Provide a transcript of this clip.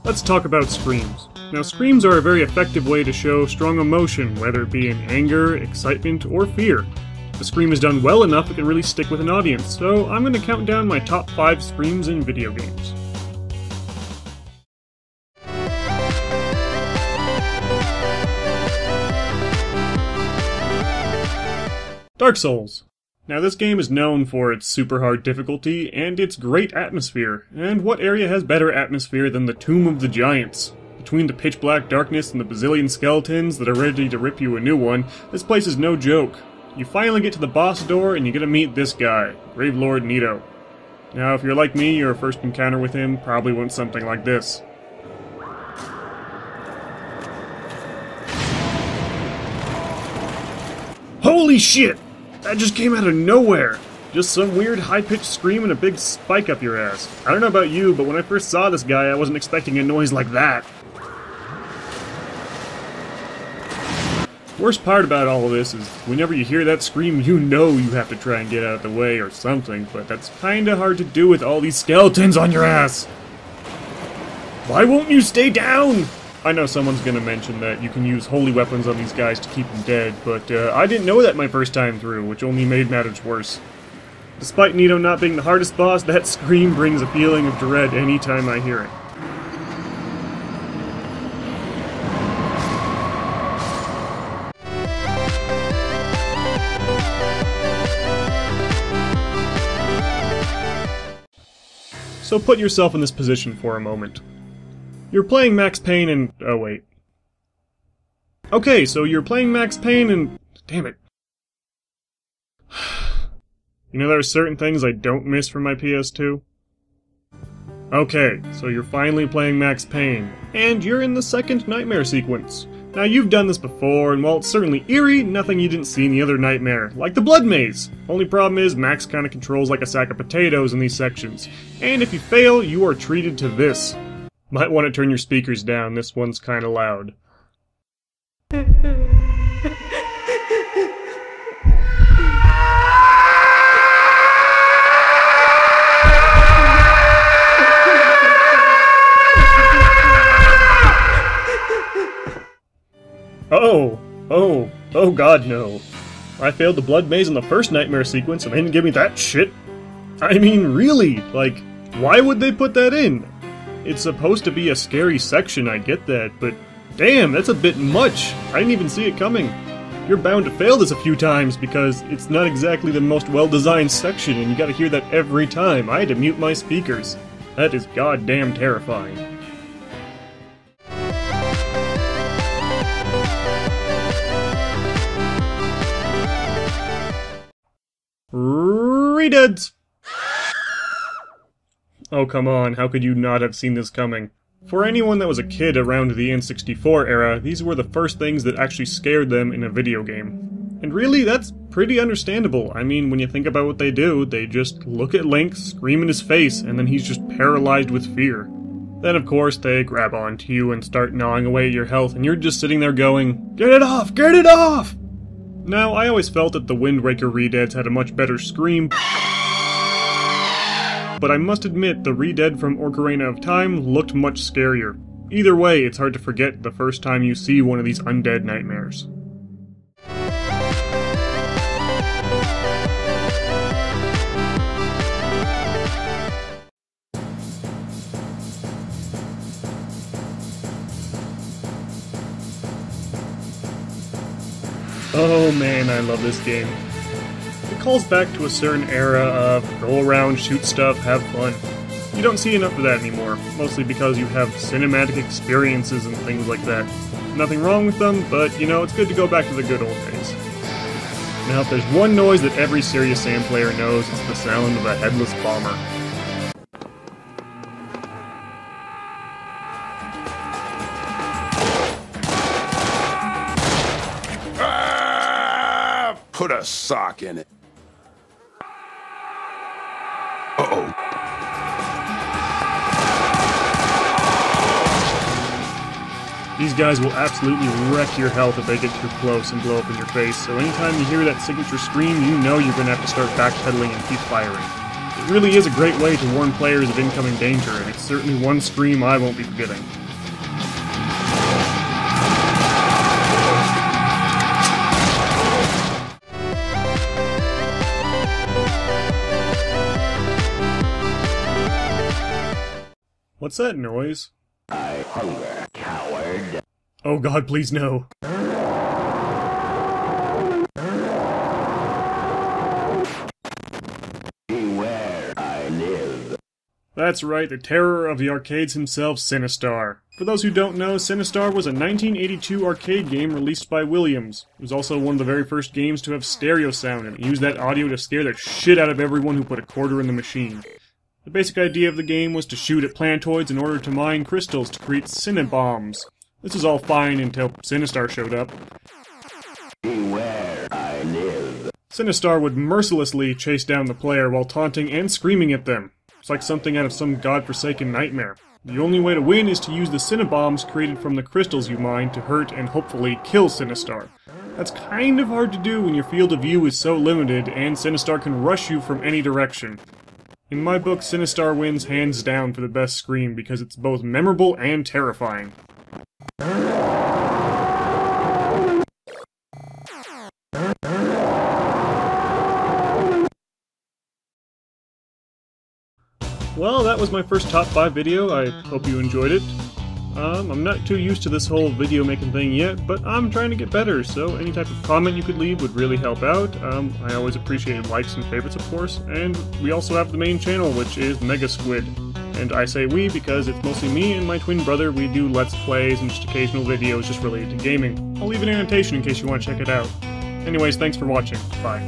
Let's talk about screams. Now, screams are a very effective way to show strong emotion, whether it be in anger, excitement, or fear. If a scream is done well enough, it can really stick with an audience, so I'm going to count down my top 5 screams in video games. Dark Souls. Now, this game is known for its super hard difficulty and its great atmosphere, and what area has better atmosphere than the Tomb of the Giants? Between the pitch black darkness and the bazillion skeletons that are ready to rip you a new one, this place is no joke. You finally get to the boss door and you get to meet this guy, Gravelord Nito. Now, if you're like me, your first encounter with him probably went something like this. Holy shit! That just came out of nowhere! Just some weird high-pitched scream and a big spike up your ass. I don't know about you, but when I first saw this guy, I wasn't expecting a noise like that. Worst part about all of this is, whenever you hear that scream, you know you have to try and get out of the way or something, but that's kinda hard to do with all these skeletons on your ass! Why won't you stay down? I know someone's gonna mention that you can use holy weapons on these guys to keep them dead, but I didn't know that my first time through, which only made matters worse. Despite Nito not being the hardest boss, that scream brings a feeling of dread anytime I hear it. So put yourself in this position for a moment. You're playing Max Payne and... oh wait. Okay, so you're playing Max Payne and... damn it. You know, there are certain things I don't miss from my PS2? Okay, so you're finally playing Max Payne, and you're in the second nightmare sequence. Now, you've done this before, and while it's certainly eerie, nothing you didn't see in the other nightmare, like the blood maze. Only problem is, Max kinda controls like a sack of potatoes in these sections, and if you fail, you are treated to this. Might want to turn your speakers down, this one's kinda loud. Oh god no. I failed the blood maze in the first nightmare sequence and they didn't give me that shit. I mean, really, like, why would they put that in? It's supposed to be a scary section, I get that, but damn, that's a bit much. I didn't even see it coming. You're bound to fail this a few times because it's not exactly the most well-designed section and you gotta hear that every time. I had to mute my speakers. That is goddamn terrifying. Redeads! Oh come on, how could you not have seen this coming? For anyone that was a kid around the N64 era, these were the first things that actually scared them in a video game. And really, that's pretty understandable. I mean, when you think about what they do, they just look at Link, scream in his face, and then he's just paralyzed with fear. Then of course they grab onto you and start gnawing away at your health, and you're just sitting there going, "Get it off! Get it off!" Now, I always felt that the Wind Waker Redeads had a much better scream, but I must admit the Redead from Ocarina of Time looked much scarier. Either way, it's hard to forget the first time you see one of these undead nightmares. Oh man, I love this game. It calls back to a certain era of go around, shoot stuff, have fun. You don't see enough of that anymore, mostly because you have cinematic experiences and things like that. Nothing wrong with them, but you know, it's good to go back to the good old days. Now if there's one noise that every Serious Sam player knows, it's the sound of a headless bomber. Put a sock in it. Uh-oh. These guys will absolutely wreck your health if they get too close and blow up in your face, so anytime you hear that signature scream, you know you're gonna have to start backpedaling and keep firing. It really is a great way to warn players of incoming danger, and it's certainly one scream I won't be forgetting. What's that noise? I hunger, coward. Oh god, please no. Beware, I live. That's right, the terror of the arcades himself, Sinistar. For those who don't know, Sinistar was a 1982 arcade game released by Williams. It was also one of the very first games to have stereo sound, and it used that audio to scare the shit out of everyone who put a quarter in the machine. The basic idea of the game was to shoot at planetoids in order to mine crystals to create Cinnabombs. This was all fine until Sinistar showed up. Beware, I live. Sinistar would mercilessly chase down the player while taunting and screaming at them. It's like something out of some godforsaken nightmare. The only way to win is to use the Cinnabombs created from the crystals you mine to hurt and hopefully kill Sinistar. That's kind of hard to do when your field of view is so limited and Sinistar can rush you from any direction. In my book, Sinistar wins hands down for the best scream because it's both memorable and terrifying. Well, that was my first top 5 video. I hope you enjoyed it. I'm not too used to this whole video making thing yet, but I'm trying to get better, so any type of comment you could leave would really help out. I always appreciate likes and favorites, of course, and we also have the main channel, which is Mega Squid. And I say we because it's mostly me and my twin brother. We do Let's Plays and just occasional videos just related to gaming. I'll leave an annotation in case you want to check it out. Anyways, thanks for watching. Bye.